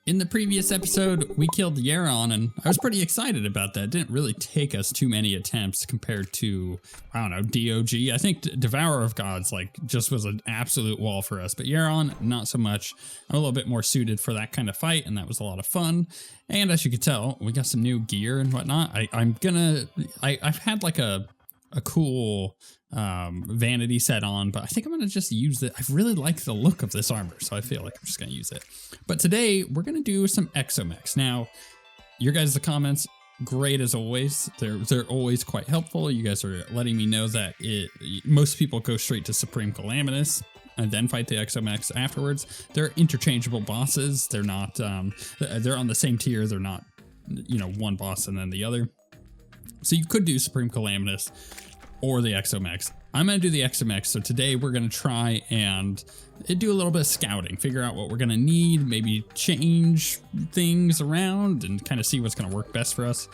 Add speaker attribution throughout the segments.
Speaker 1: In the previous episode, we killed Yaron, and I was pretty excited about that. It didn't really take us too many attempts compared to, I don't know, DOG. I think Devourer of Gods, like, just was an absolute wall for us. But Yaron, not so much. I'm a little bit more suited for that kind of fight, and that was a lot of fun. And as you can tell, we got some new gear and whatnot. I've had like a cool vanity set on, but I think I'm gonna just use it. I really like the look of this armor, so I feel like I'm just gonna use it. But today we're gonna do some Exo Mechs. Now, your guys' comments, great as always. They're always quite helpful. You guys are letting me know that most people go straight to Supreme Calamitas and then fight the Exo Mechs afterwards. They're interchangeable bosses. They're not. They're on the same tier. They're not, you know, one boss and then the other. So you could do Supreme Calamitas or the Exo Mechs. I'm going to do the Exo Mechs, so today we're going to try and do a little bit of scouting, figure out what we're going to need, maybe change things around and kind of see what's going to work best for us.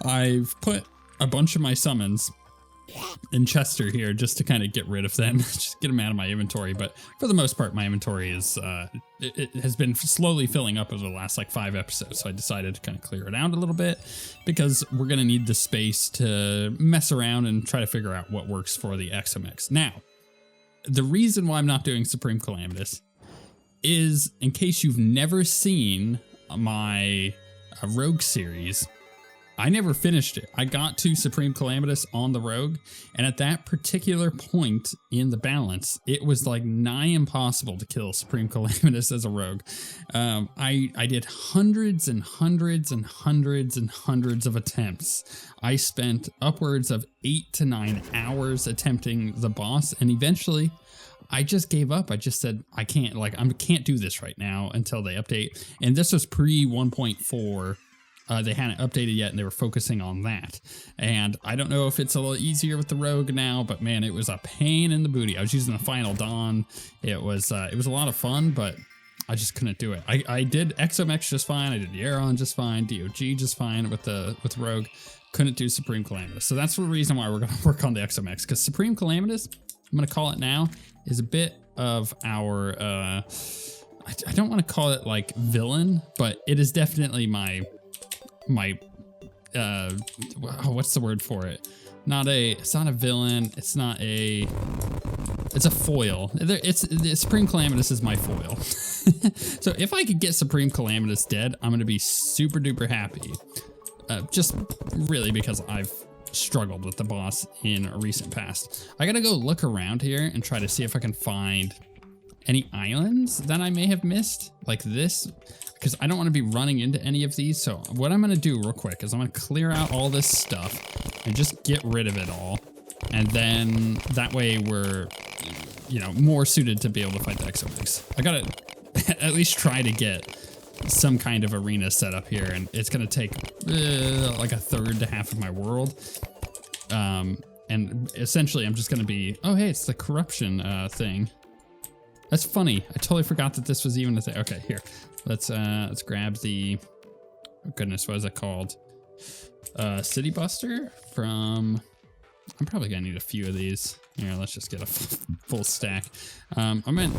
Speaker 1: I've put a bunch of my summons in Chester here just to kind of get rid of them, just get them out of my inventory. But for the most part, my inventory is it has been slowly filling up over the last like 5 episodes. So I decided to kind of clear it out a little bit because we're going to need the space to mess around and try to figure out what works for the Exo Mechs. Now, the reason why I'm not doing Supreme Calamitas is in case you've never seen my Rogue series. I never finished it. I got to Supreme Calamitas on the Rogue, and at that particular point in the balance, it was like nigh impossible to kill Supreme Calamitas as a Rogue. I did hundreds and hundreds and hundreds and hundreds of attempts. I spent upwards of 8 to 9 hours attempting the boss, and eventually I just gave up. I just said, I can't do this right now until they update. And this was pre 1.4. They hadn't updated yet, and they were focusing on that. And I don't know if it's a little easier with the Rogue now, but man, it was a pain in the booty. I was using the Final Dawn. It was a lot of fun, but I just couldn't do it. I did Exo Mechs just fine. I did Yaron just fine. DOG just fine with Rogue. Couldn't do Supreme Calamitas. So that's the reason why we're going to work on the Exo Mechs, because Supreme Calamitas, I'm going to call it now, is a bit of our I don't want to call it like villain, but it is definitely my what's the word for it? It's not a villain. It's a foil. The Supreme Calamitas is my foil. So if I could get Supreme Calamitas dead, I'm going to be super duper happy. Just really because I've struggled with the boss in a recent past. I got to go look around here and try to see if I can find any islands that I may have missed like this, because I don't want to be running into any of these. So what I'm going to do real quick is I'm going to clear out all this stuff and just get rid of it all. And then that way we're, you know, more suited to be able to fight the Exo Mechs. I got to at least try to get some kind of arena set up here, and it's going to take like a third to half of my world. And essentially I'm just going to be, oh, hey, it's the corruption thing. That's funny. I totally forgot that this was even a thing. Okay, here. Let's grab the, oh goodness, what is it called? City Buster from, I'm probably gonna need a few of these. Here, let's just get a full stack. I'm gonna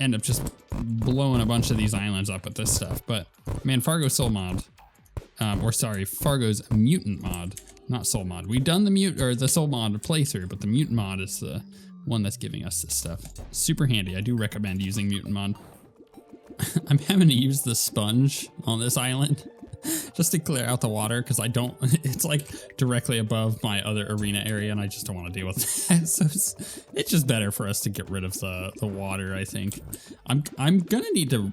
Speaker 1: end up just blowing a bunch of these islands up with this stuff, but man, Fargo's soul mod, Fargo's mutant mod, not soul mod. We've done the soul mod playthrough, but the mutant mod is the one that's giving us this stuff. Super handy. I do recommend using mutant mod. I'm having to use the sponge on this island just to clear out the water, because it's like directly above my other arena area, and I just don't want to deal with that. So it's just better for us to get rid of the water, I think. I'm gonna need to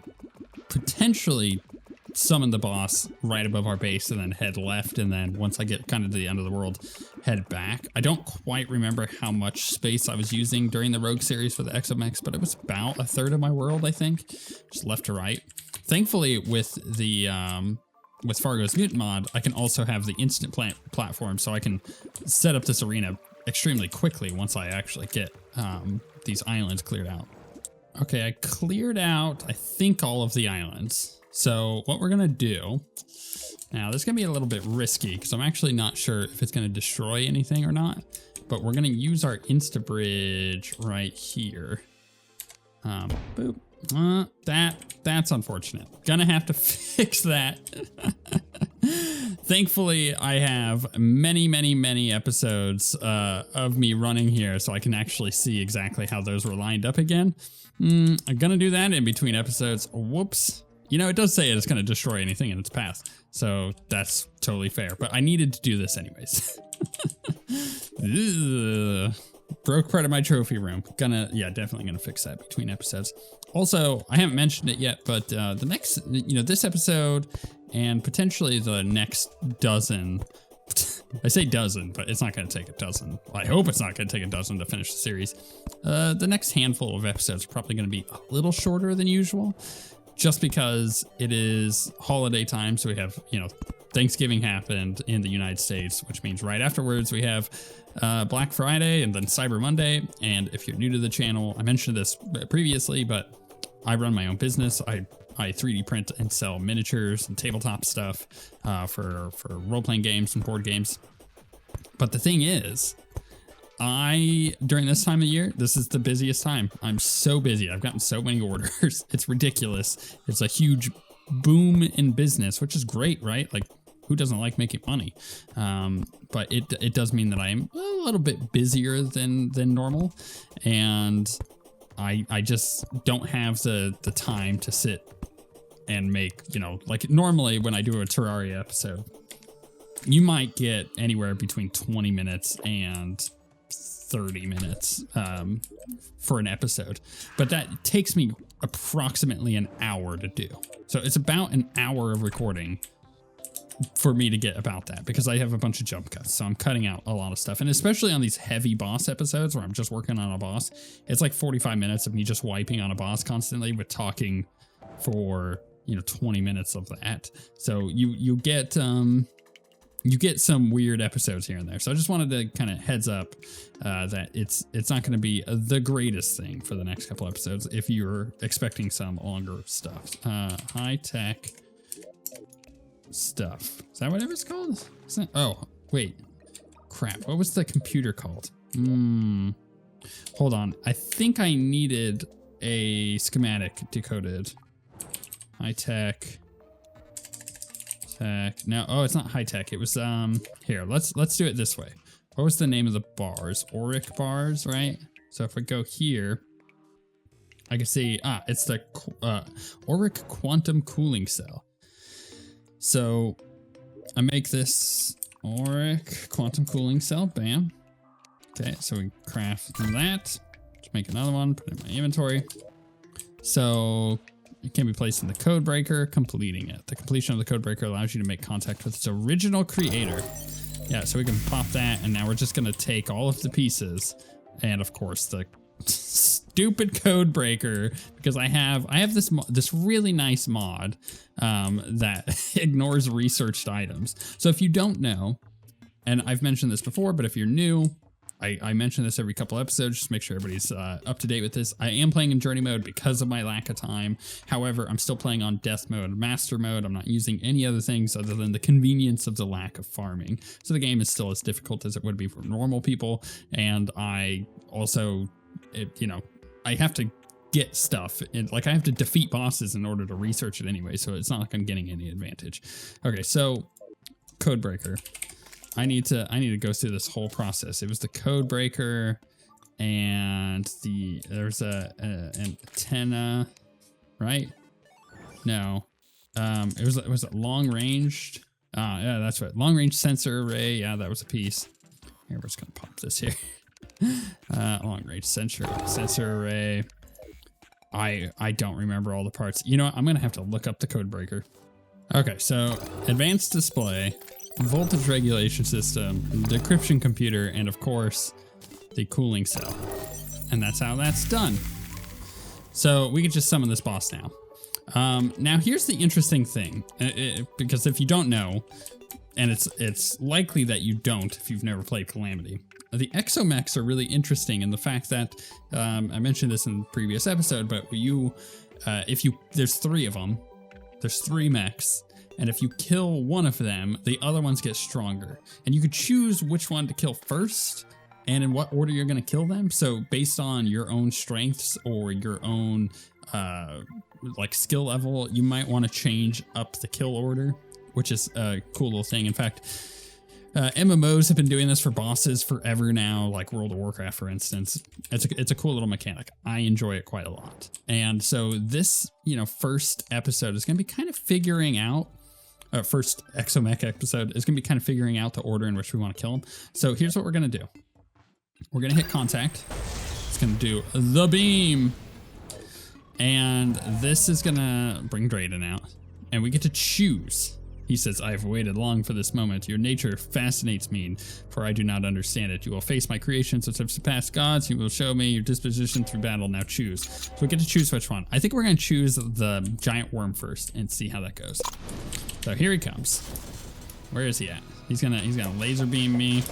Speaker 1: potentially summon the boss right above our base and then head left, and then once I get kind of to the end of the world, head back. I don't quite remember how much space I was using during the Rogue series for the Exo Mechs, but it was about a third of my world, I think, just left to right. Thankfully, with the with Fargo's mutant mod, I can also have the instant platform, so I can set up this arena extremely quickly once I actually get these islands cleared out. Okay, I cleared out, I think, all of the islands. So what we're gonna do, now this is gonna be a little bit risky because I'm actually not sure if it's gonna destroy anything or not, but we're gonna use our insta-bridge right here. Boop, That's unfortunate. Gonna have to fix that. Thankfully, I have many episodes of me running here, so I can actually see exactly how those were lined up again. I'm gonna do that in between episodes. Whoops. You know, it does say it's gonna destroy anything in its path, so that's totally fair, but I needed to do this anyways. Broke part of my trophy room. Definitely gonna fix that between episodes. Also, I haven't mentioned it yet, but the next, this episode and potentially the next dozen, I say dozen, but it's not gonna take a dozen. I hope it's not gonna take a dozen to finish the series. The next handful of episodes are probably gonna be a little shorter than usual, just because it is holiday time. So we have, Thanksgiving happened in the United States, which means right afterwards we have Black Friday and then Cyber Monday. And if you're new to the channel, I mentioned this previously, but I run my own business. I 3D print and sell miniatures and tabletop stuff for role-playing games and board games. But the thing is, during this time of year, this is the busiest time. I'm so busy. I've gotten so many orders. It's ridiculous. It's a huge boom in business, which is great, right? Like, who doesn't like making money? But it does mean that I'm a little bit busier than normal. And I just don't have the time to sit and make, like normally when I do a Terraria episode, you might get anywhere between 20 minutes and 30 minutes for an episode, but that takes me approximately an hour to do. So it's about an hour of recording for me to get about that, because I have a bunch of jump cuts. So I'm cutting out a lot of stuff. And especially on these heavy boss episodes where I'm just working on a boss, it's like 45 minutes of me just wiping on a boss constantly with talking for, 20 minutes of that. So you get some weird episodes here and there. So I just wanted to kind of heads up that it's not going to be the greatest thing for the next couple episodes if you're expecting some longer stuff. High tech stuff. Is that what it was called? Oh, wait. Crap. What was the computer called? Hold on. I think I needed a schematic decoded. High tech. No, oh, it's not high tech. It was here. Let's do it this way. What was the name of the bars? Auric bars, right? So if I go here, I can see it's the Auric quantum cooling cell. So I make this Auric quantum cooling cell. Bam. Okay, so we craft that. Let's make another one. Put it in my inventory. So it can be placed in the code breaker, completing it. The completion of the code breaker allows you to make contact with its original creator. Yeah, so we can pop that, and now we're just gonna take all of the pieces, and of course the stupid code breaker, because I have this really nice mod that ignores researched items. So if you don't know, and I've mentioned this before, but if you're new, I mention this every couple episodes, just make sure everybody's up to date with this. I am playing in journey mode because of my lack of time. However, I'm still playing on death mode, master mode. I'm not using any other things other than the convenience of the lack of farming. So the game is still as difficult as it would be for normal people. And I also, I have to get stuff, and like I have to defeat bosses in order to research it anyway. So it's not like I'm getting any advantage. Okay, so code breaker. I need to go through this whole process. It was the code breaker, and there's an antenna, right? No, it was long ranged. Yeah, that's right. Long range sensor array. Yeah, that was a piece. Here, we're just gonna pop this here. Long range sensor array. I don't remember all the parts. You know what? I'm gonna have to look up the code breaker. Okay, so advanced display, voltage regulation system, decryption computer, and of course, the cooling cell. And that's how that's done. So we can just summon this boss now. Now here's the interesting thing, because if you don't know, and it's likely that you don't if you've never played Calamity, the Exo Mechs are really interesting in the fact that, I mentioned this in the previous episode, but there's 3 of them, there's 3 mechs, and if you kill one of them, the other ones get stronger. And you could choose which one to kill first and in what order you're going to kill them. So based on your own strengths or your own like skill level, you might want to change up the kill order, which is a cool little thing. In fact, MMOs have been doing this for bosses forever now, like World of Warcraft, for instance. It's a cool little mechanic. I enjoy it quite a lot. And so this, first episode is going to be kind of figuring out, first Exo Mech episode is going to be kind of figuring out the order in which we want to kill them. So here's what we're going to do. We're going to hit contact. It's going to do the beam. And this is going to bring Drayden out. And we get to choose. He says, I have waited long for this moment. Your nature fascinates me, for I do not understand it. You will face my creations which have surpassed gods. You will show me your disposition through battle. Now choose. So we get to choose which one. I think we're going to choose the giant worm first and see how that goes. So here he comes. Where is he at? He's gonna laser beam me.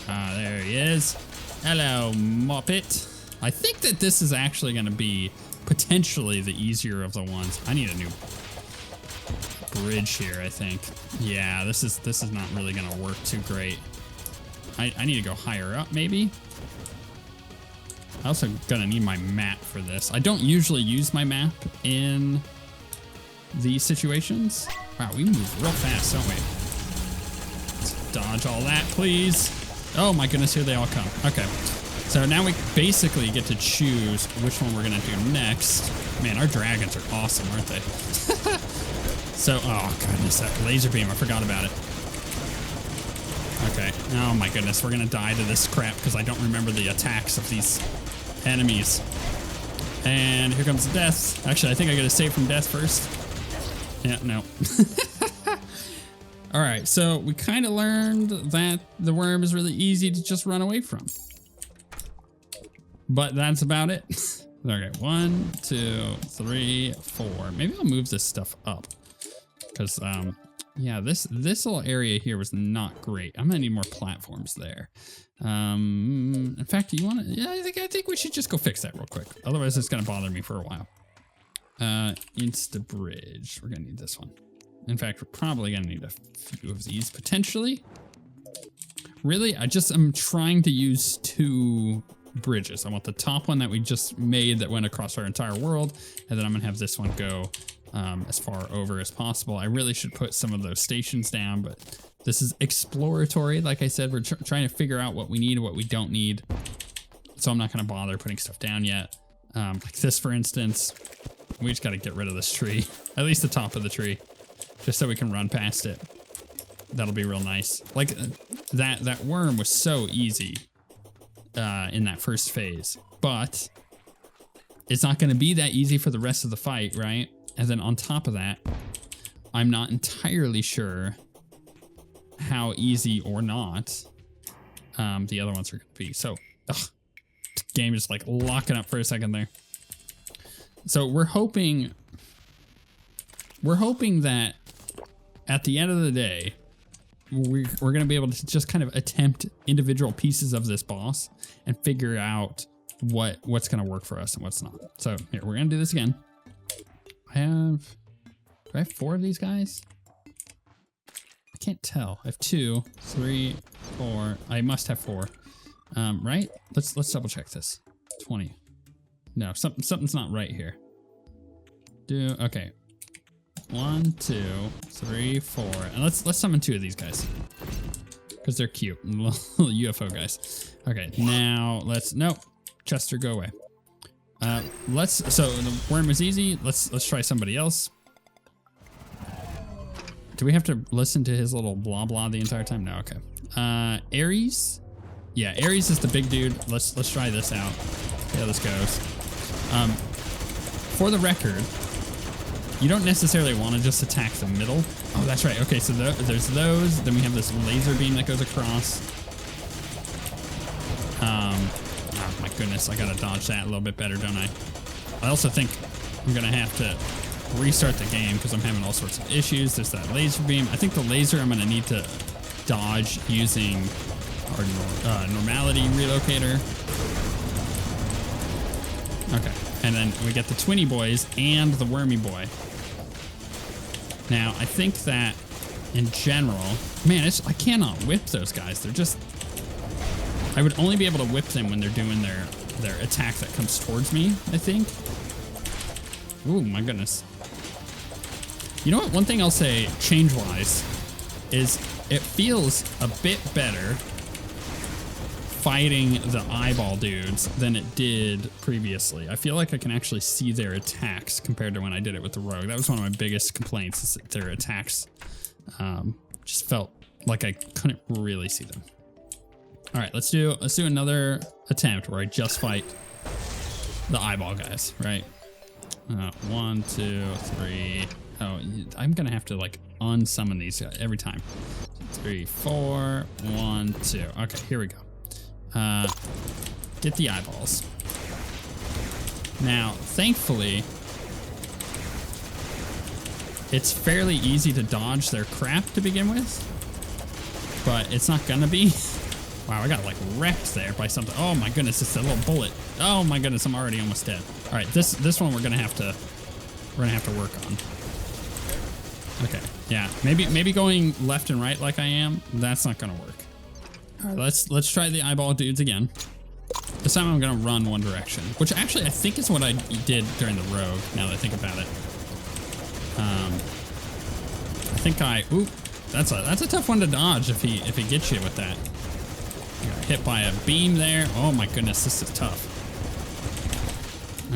Speaker 1: There he is. Hello, Moppet. I think that this is actually going to be potentially the easier of the ones. I need a new bridge here, I think. Yeah, this is not really gonna work too great. I need to go higher up, maybe. I also gonna need my map for this. I don't usually use my map in these situations. Wow, we move real fast, don't we? Let's dodge all that, please. Oh my goodness, here they all come. Okay, so now we basically get to choose which one we're gonna do next. Man, our dragons are awesome, aren't they? So, oh goodness, that laser beam, I forgot about it. Okay, oh my goodness, we're gonna die to this crap because I don't remember the attacks of these enemies. And here comes death. Actually, I think I gotta save from death first. Yeah, no. All right, so we kind of learned that the worm is really easy to just run away from. But that's about it. Okay, 1, 2, 3, 4. Maybe I'll move this stuff up. Because, yeah, this little area here was not great. I'm gonna need more platforms there. In fact, do you want to? Yeah, I think we should just go fix that real quick. Otherwise, it's gonna bother me for a while. Insta-bridge. We're gonna need this one. In fact, we're probably gonna need a few of these potentially. Really, I'm trying to use 2 bridges. I want the top one that we just made that went across our entire world, and then I'm gonna have this one go as far over as possible. I really should put some of those stations down, but this is exploratory. Like I said, we're trying to figure out what we need and what we don't need. So I'm not going to bother putting stuff down yet. Like this, for instance, we just got to get rid of this tree, at least the top of the tree, just so we can run past it. That'll be real nice. Like that worm was so easy in that first phase, but it's not going to be that easy for the rest of the fight, right? And then on top of that, I'm not entirely sure how easy or not the other ones are going to be. So, game just like locking up for a second there. So we're hoping that at the end of the day, we're going to be able to just kind of attempt individual pieces of this boss and figure out what's going to work for us and what's not. So here, we're going to do this again. Do I have 4 of these guys? I can't tell. I have 2, 3, 4. I must have 4. Right? Let's double check this. 20. No, something's not right here. Okay. 1, 2, 3, 4. And let's summon 2 of these guys. Because they're cute. Little UFO guys. Okay, now nope. Chester, go away. So the worm is easy. Let's try somebody else. Do we have to listen to his little blah blah the entire time? No, okay. Ares. Yeah, Ares is the big dude. Let's try this out. See how this goes. For the record, you don't necessarily want to just attack the middle. Oh, that's right. Okay, so there's those. Then we have this laser beam that goes across. Oh my goodness, I gotta dodge that a little bit better, don't I? I also think I'm gonna have to restart the game because I'm having all sorts of issues. There's that laser beam. I think the laser I'm gonna need to dodge using our normality relocator. Okay, and then we get the twinny boys and the wormy boy. Now, I think that in general, man, I cannot whip those guys. They're just, I would only be able to whip them when they're doing their attack that comes towards me, I think. Ooh, my goodness. You know what? One thing I'll say, change-wise, is it feels a bit better fighting the eyeball dudes than it did previously. I feel like I can actually see their attacks compared to when I did it with the rogue. That was one of my biggest complaints, is that their attacks just felt like I couldn't really see them. All right, let's do another attempt where I just fight the eyeball guys, right? 1, 2, 3. Oh, I'm gonna have to like unsummon these guys every time. 3, 4, 1, 2. Okay, here we go. Get the eyeballs. Now, thankfully, it's fairly easy to dodge their crap to begin with, but it's not gonna be. Wow, I got like wrecked there by something. Oh my goodness, it's a little bullet. Oh my goodness, I'm already almost dead. All right, this one we're gonna have to work on. Okay, yeah, maybe going left and right like I am, that's not gonna work. All right, let's try the eyeball dudes again. This time I'm gonna run one direction, which actually I think is what I did during the rogue. Now that I think about it, I think ooh, that's a tough one to dodge if he gets you with that. You got hit by a beam there. Oh my goodness, this is tough.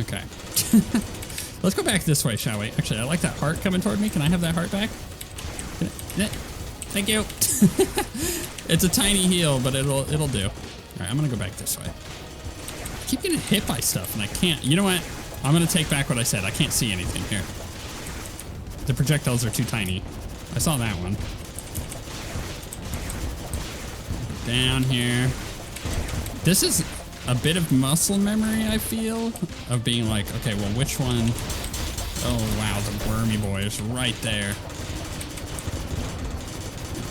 Speaker 1: Okay. Let's go back this way, shall we? Actually, I like that heart coming toward me. Can I have that heart back? Thank you. It's a tiny heal, but it'll do. All right, I'm gonna go back this way. I keep getting hit by stuff and I can't. You know what? I'm gonna take back what I said. I can't see anything here. The projectiles are too tiny. I saw that one. Down here. This is a bit of muscle memory, I feel, of being like, okay, well, which one? Oh, wow, the wormy boy is right there.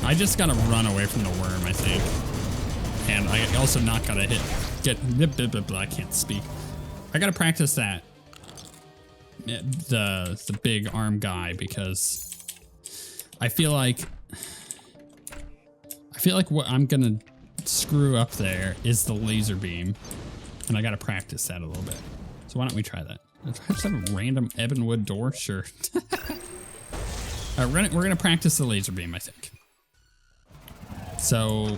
Speaker 1: I just gotta run away from the worm, I think. And I also not gotta I can't speak. I gotta practice that. The big arm guy, because I feel like what I'm gonna screw up there is the laser beam, and I gotta practice that a little bit. So why don't we try that? Let's just have a random ebonwood door, sure. All right, we're gonna practice the laser beam, I think. So,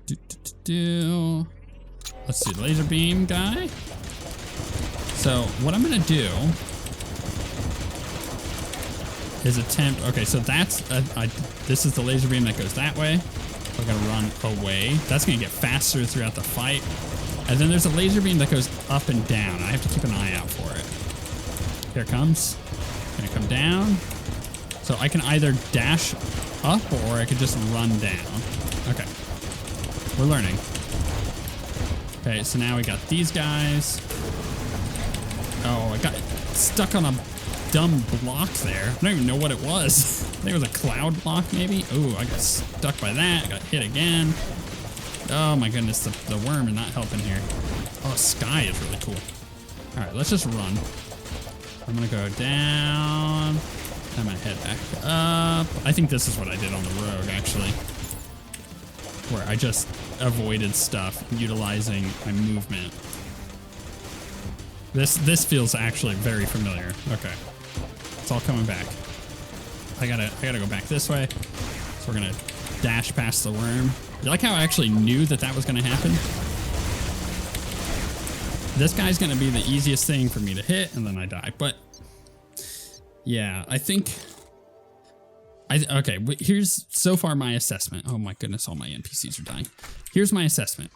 Speaker 1: let's do laser beam guy. So what I'm gonna do is attempt. Okay, so that's this is the laser beam that goes that way. We're gonna run away. That's gonna get faster throughout the fight. And then there's a laser beam that goes up and down. I have to keep an eye out for it. Here it comes. Gonna come down. So I can either dash up or I could just run down. Okay. We're learning. Okay, so now we got these guys. Oh, I got stuck on a dumb block there. I don't even know what it was. I think it was a cloud block, maybe. Oh, I got stuck by that. I got hit again. Oh my goodness, the worm is not helping here. Oh, sky is really cool. All right, let's just run. I'm gonna go down. I'm gonna head back up. I think this is what I did on the rogue, actually, where I just avoided stuff utilizing my movement. This feels actually very familiar. Okay, it's all coming back. I gotta go back this way. So we're gonna dash past the worm. You like how I actually knew that was gonna happen? This guy's gonna be the easiest thing for me to hit, and then I die. But yeah, I think okay, here's so far my assessment. Oh my goodness, all my NPCs are dying. Here's my assessment.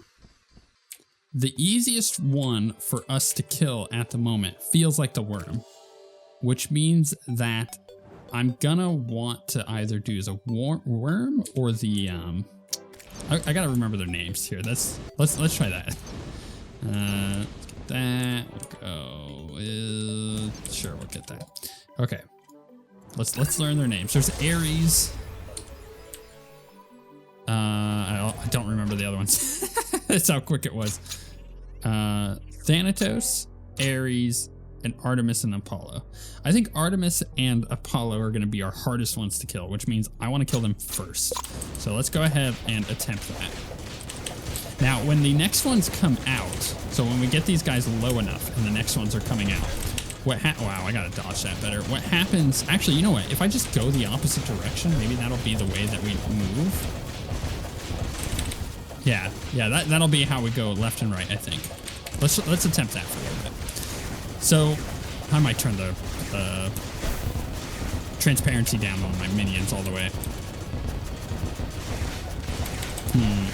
Speaker 1: The easiest one for us to kill at the moment feels like the worm, which means that I'm gonna want to either do as a worm or the I gotta remember their names here. Let's try that. That we'll go. Sure, we'll get that. Okay. Let's learn their names. There's Ares. I don't remember the other ones. That's how quick it was. Thanatos, Ares, and Artemis and Apollo. I think Artemis and Apollo are going to be our hardest ones to kill, which means I want to kill them first. So let's go ahead and attempt that. Now, when the next ones come out, so when we get these guys low enough and the next ones are coming out, Wow, I gotta dodge that better. What happens, actually, you know what? If I just go the opposite direction, maybe that'll be the way that we move. Yeah, that'll be how we go left and right, I think. Let's attempt that for a little bit. So, I might turn the transparency down on my minions all the way.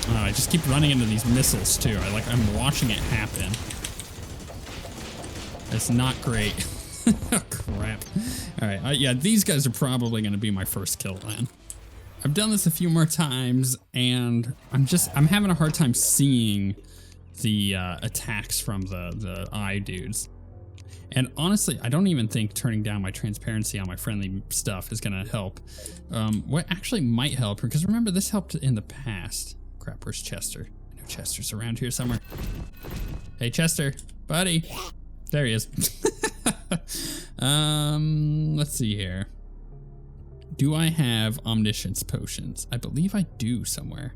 Speaker 1: Oh, I just keep running into these missiles too. I'm watching it happen. It's not great. Oh, crap. All right, yeah, these guys are probably going to be my first kill then. I've done this a few more times, and I'm having a hard time seeing the attacks from the eye dudes. And honestly, I don't even think turning down my transparency on my friendly stuff is gonna help. What actually might help, because remember, this helped in the past. Crap, where's Chester? I know Chester's around here somewhere. Hey, Chester, buddy. There he is. Let's see here. Do I have omniscience potions? I believe I do somewhere.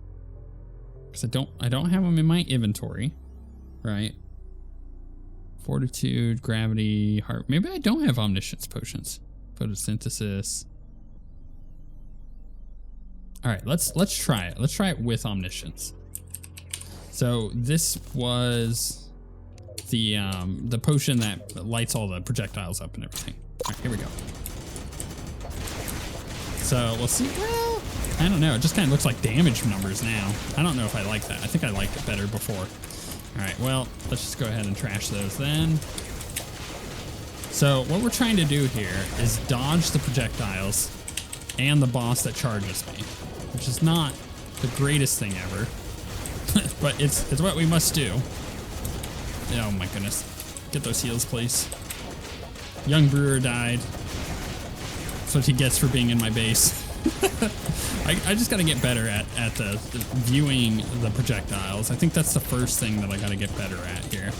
Speaker 1: Because I don't have them in my inventory, right? Fortitude, gravity, heart. Maybe I don't have omniscience potions. Photosynthesis. All right, let's try it. Let's try it with omniscience. So this was the potion that lights all the projectiles up and everything. All right, here we go. So we'll see. Well, I don't know. It just kind of looks like damage numbers now. I don't know if I like that. I think I liked it better before. All right, well, let's just go ahead and trash those then. So what we're trying to do here is dodge the projectiles and the boss that charges me, which is not the greatest thing ever, but it's what we must do. Oh my goodness. Get those heals, please. Young brewer died. That's what he gets for being in my base. I just got to get better at the viewing the projectiles. I think that's the first thing that I got to get better at here.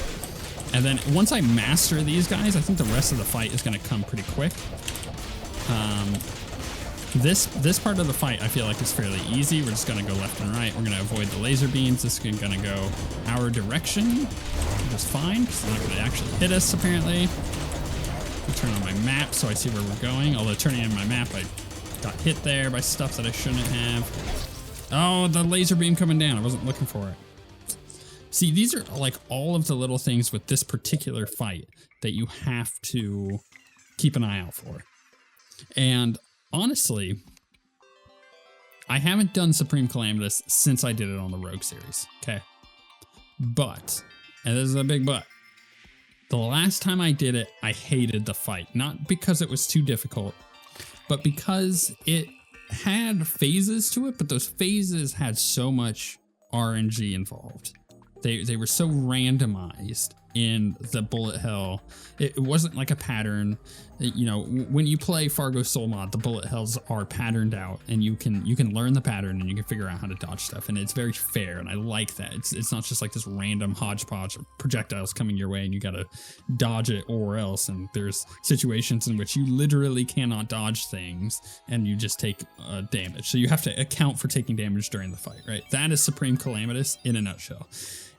Speaker 1: And then once I master these guys, I think the rest of the fight is going to come pretty quick. This part of the fight I feel like is fairly easy. We're just going to go left and right. We're going to avoid the laser beams. This is going to go our direction, just fine, because they're not going to actually hit us apparently. I'll turn on my map so I see where we're going. Although turning in my map, I got hit there by stuff that I shouldn't have. Oh, the laser beam coming down. I wasn't looking for it. See, these are like all of the little things with this particular fight that you have to keep an eye out for. And honestly, I haven't done Supreme Calamitas since I did it on the Rogue series, okay? But, and this is a big but, the last time I did it, I hated the fight. Not because it was too difficult, but because it had phases to it, but those phases had so much RNG involved. They were so randomized in the bullet hell. It wasn't like a pattern. You know, when you play Fargo Soul Mod, the bullet hells are patterned out, and you can learn the pattern and you can figure out how to dodge stuff, and it's very fair, and I like that. It's not just like this random hodgepodge of projectiles coming your way and you gotta dodge it or else, and there's situations in which you literally cannot dodge things and you just take damage. So you have to account for taking damage during the fight, right? That is Supreme Calamitas in a nutshell.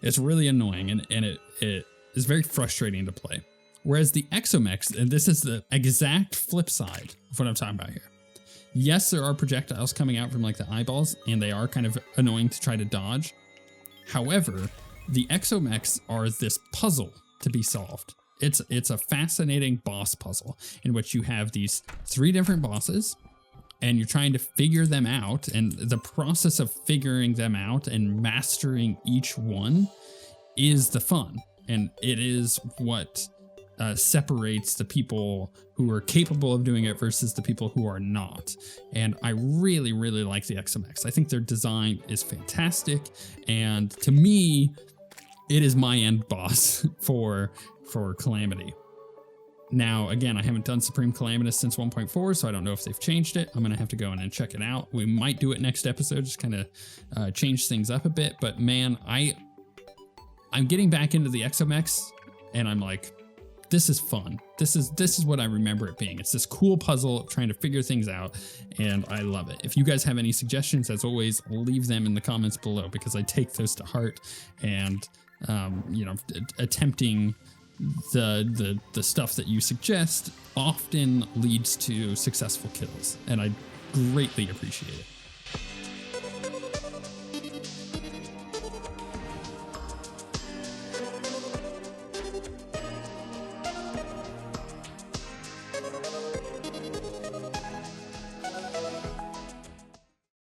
Speaker 1: It's really annoying, and it is very frustrating to play. Whereas the Exo Mechs, and this is the exact flip side of what I'm talking about here. Yes, there are projectiles coming out from like the eyeballs, and they are kind of annoying to try to dodge. However, the Exo Mechs are this puzzle to be solved. It's a fascinating boss puzzle in which you have these 3 different bosses, and you're trying to figure them out, and the process of figuring them out and mastering each one is the fun. And it is what separates the people who are capable of doing it versus the people who are not. And I really, really like the Exo Mechs. I think their design is fantastic. And to me, it is my end boss for Calamity. Now, again, I haven't done Supreme Calamitas since 1.4, so I don't know if they've changed it. I'm going to have to go in and check it out. We might do it next episode, just kind of change things up a bit. But man, I'm getting back into the Exo Mechs, and I'm like, this is fun. This is what I remember it being. It's this cool puzzle trying to figure things out, and I love it. If you guys have any suggestions, as always, leave them in the comments below, because I take those to heart, and you know, attempting the stuff that you suggest often leads to successful kills, and I greatly appreciate it.